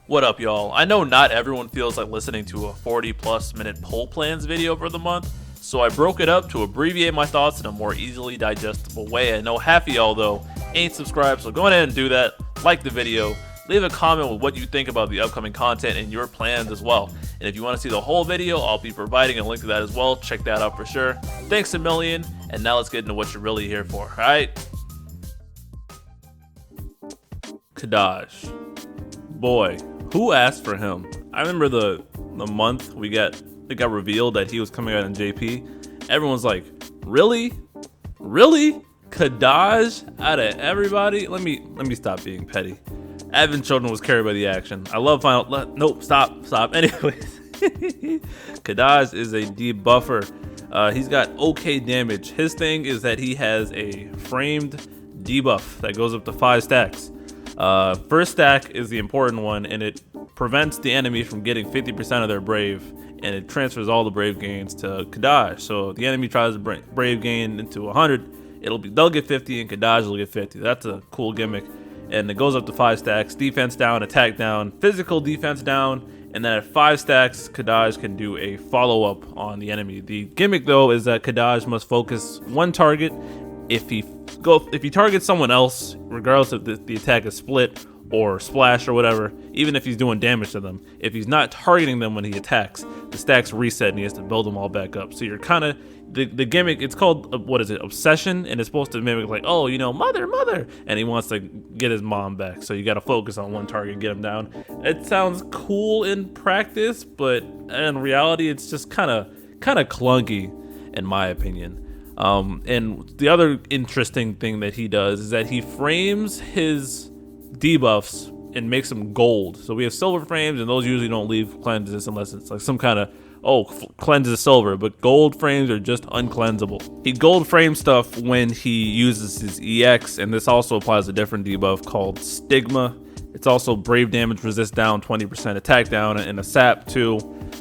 What up, y'all? I know not everyone feels like listening to a 40+ minute poll plans video for the month, so I broke it up to abbreviate my thoughts in a more easily digestible way. I know half of y'all, though, ain't subscribed, so go ahead and do that. Like the video, leave a comment with what you think about the upcoming content and your plans as well. And if you want to see the whole video, I'll be providing a link to that as well. Check that out for sure. Thanks a million, and now let's get into what you're really here for, alright? Kadaj. Boy, who asked for him? I remember the month it got revealed that he was coming out in JP. Everyone's like, really? Really? Kadaj out of everybody? Let me stop being petty. Advent Children was carried by the action. I love nope, stop. Anyways. Kadaj is a debuffer. He's got okay damage. His thing is that he has a framed debuff that goes up to 5 stacks. First stack is the important one, and it prevents the enemy from getting 50% of their brave, and it transfers all the brave gains to Kadaj. So if the enemy tries to brave gain into 100, they'll get 50 and Kadaj will get 50. That's a cool gimmick, and it goes up to 5 stacks. Defense down, attack down, physical defense down, and then at 5 stacks, Kadaj can do a follow-up on the enemy. The gimmick though is that Kadaj must focus one target. If he targets someone else, regardless if the attack is split or splash or whatever, even if he's doing damage to them, if he's not targeting them when he attacks, the stacks reset and he has to build them all back up. So you're kind of the gimmick. It's called obsession, and it's supposed to mimic like, oh, mother, and he wants to get his mom back. So you got to focus on one target, get him down. It sounds cool in practice, but in reality, it's just kind of clunky, in my opinion. And the other interesting thing that he does is that he frames his debuffs and makes them gold. So we have silver frames, and those usually don't leave cleanses unless it's like some kind of, cleanses silver, but gold frames are just uncleansable. He gold frames stuff when he uses his EX, and this also applies a different debuff called Stigma. It's also brave damage resist down, 20% attack down, and a sap too,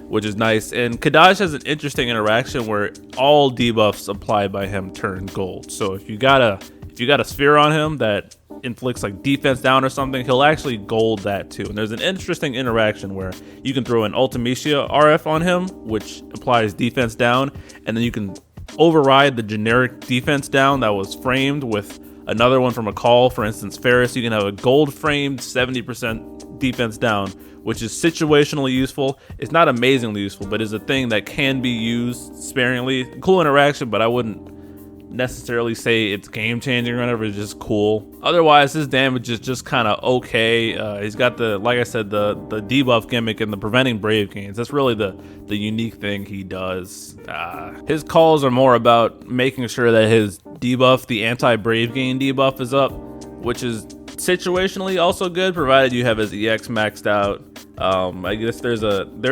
which is nice. And Kadaj has an interesting interaction where all debuffs applied by him turn gold. So if you got a sphere on him that inflicts like defense down or something, he'll actually gold that too. And there's an interesting interaction where you can throw an Ultimacia RF on him, which applies defense down, and then you can override the generic defense down that was framed with another one from a call. For instance, Ferris, you can have a gold framed 70% defense down, which is situationally useful. It's not amazingly useful, but is a thing that can be used sparingly. Cool interaction, but I wouldn't necessarily say it's game changing or whatever. It's just cool. Otherwise, his damage is just kind of okay. He's got like I said, the debuff gimmick and the preventing brave gains. That's really the unique thing he does. His calls are more about making sure that his debuff, the anti-brave gain debuff, is up, which is situationally also good, provided you have his EX maxed out. I guess there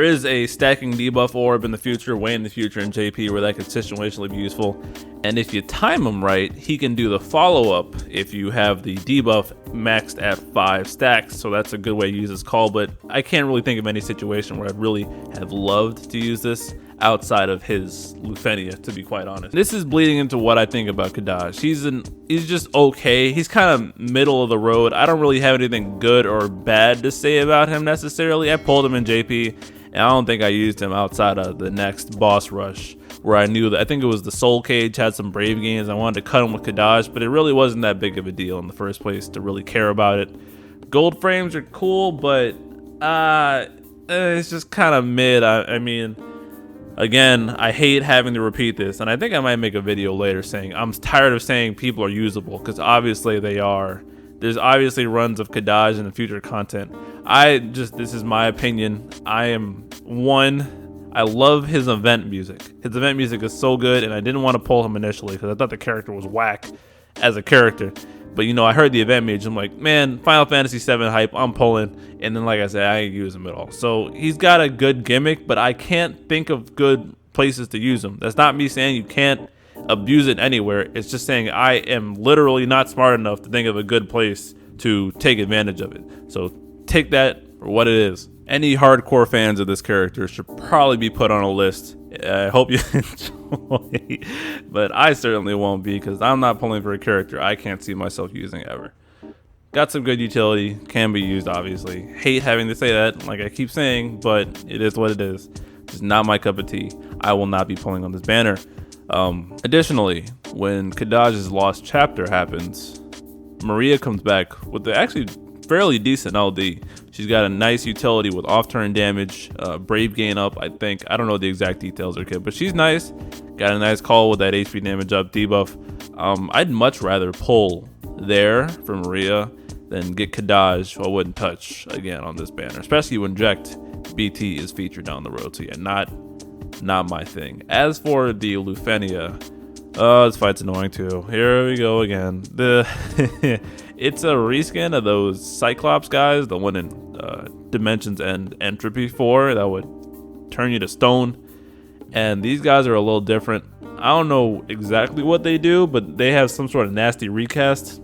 is a stacking debuff orb in the future, way in the future in JP, where that could situationally be useful. And if you time him right, he can do the follow-up if you have the debuff maxed at 5 stacks. So that's a good way to use his call, but I can't really think of any situation where I'd really have loved to use this outside of his Lufenia, to be quite honest. This is bleeding into what I think about Kadaj. He's just okay. He's kind of middle of the road. I don't really have anything good or bad to say about him necessarily. I pulled him in JP, and I don't think I used him outside of the next boss rush, where I knew that I think it was the Soul Cage had some brave gains. I wanted to cut him with Kadaj, but it really wasn't that big of a deal in the first place to really care about it. Gold frames are cool, but it's just kind of mid. I mean, again, I hate having to repeat this, and I think I might make a video later saying I'm tired of saying people are usable, because obviously they are. There's obviously runs of Kadaj in the future content. This is my opinion. I love his event music. His event music is so good, and I didn't want to pull him initially because I thought the character was whack as a character. But I heard the event music. I'm like, man, Final Fantasy VII hype, I'm pulling. And then, like I said, I ain't use him at all. So he's got a good gimmick, but I can't think of good places to use him. That's not me saying you can't abuse it anywhere. It's just saying I am literally not smart enough to think of a good place to take advantage of it. So take that for what it is. Any hardcore fans of this character should probably be put on a list. I hope you enjoy, but I certainly won't be, because I'm not pulling for a character I can't see myself using ever. Got some good utility, can be used obviously. Hate having to say that, like I keep saying, but it is what it is. It's not my cup of tea. I will not be pulling on this banner. Additionally, when Kadaj's lost chapter happens, Maria comes back with the actually fairly decent LD. She's got a nice utility with off-turn damage, brave gain up, I think. I don't know the exact details or kid, but she's nice. Got a nice call with that HP damage up debuff. I'd much rather pull there for Maria than get Kadaj, who I wouldn't touch again on this banner, especially when Jekt BT is featured down the road. So yeah, not my thing. As for the Lufenia, this fight's annoying too. Here we go again. It's a reskin of those Cyclops guys, the one in Dimensions and Entropy 4 that would turn you to stone. And these guys are a little different. I don't know exactly what they do, but they have some sort of nasty recast.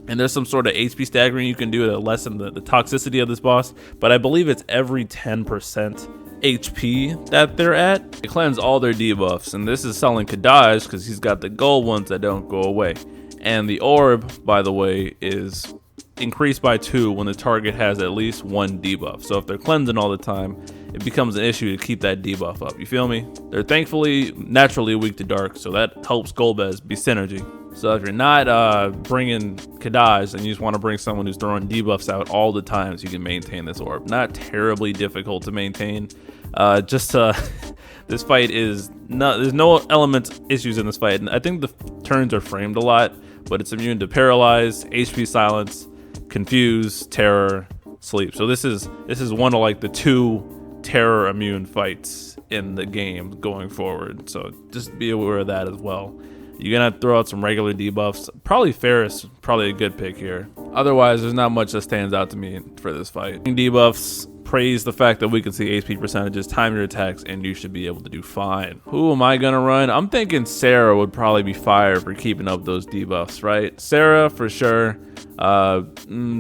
And there's some sort of HP staggering you can do to lessen the toxicity of this boss. But I believe it's every 10% HP that they're at. They cleanse all their debuffs. And this is selling Kadaj because he's got the gold ones that don't go away. And the orb, by the way, is increased by 2 when the target has at least 1 debuff. So if they're cleansing all the time, it becomes an issue to keep that debuff up. You feel me? They're thankfully naturally weak to dark, so that helps Golbez be synergy. So if you're not bringing Kadaj and you just want to bring someone who's throwing debuffs out all the time so you can maintain this orb, not terribly difficult to maintain. This fight is not, there's no element issues in this fight. And I think the turns are framed a lot, but it's immune to paralyze, HP silence, confuse, terror, sleep. So this is one of like the 2 terror immune fights in the game going forward. So just be aware of that as well. You're gonna throw out some regular debuffs. Probably Ferris, probably a good pick here. Otherwise, there's not much that stands out to me for this fight. Debuffs praise the fact that we can see HP percentages, time your attacks, and you should be able to do fine. Who am I gonna run? I'm thinking Sarah would probably be fire for keeping up those debuffs, right? Sarah for sure.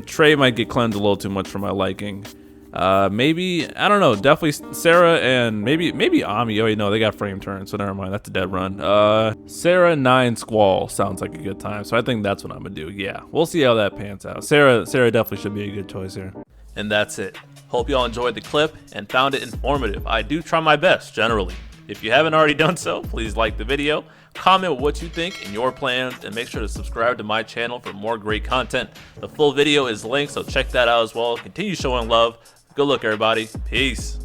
Trey might get cleansed a little too much for my liking. Maybe, I don't know, definitely Sarah and maybe Ami. Oh, no, they got frame turn, so never mind, that's a dead run. Sarah 9 Squall sounds like a good time, so I think that's what I'm gonna do. Yeah, we'll see how that pans out. Sarah definitely should be a good choice here. And that's it. Hope y'all enjoyed the clip and found it informative. I do try my best, generally. If you haven't already done so, please like the video, comment what you think and your plans, and make sure to subscribe to my channel for more great content. The full video is linked, so check that out as well. Continue showing love. Good luck, everybody. Peace.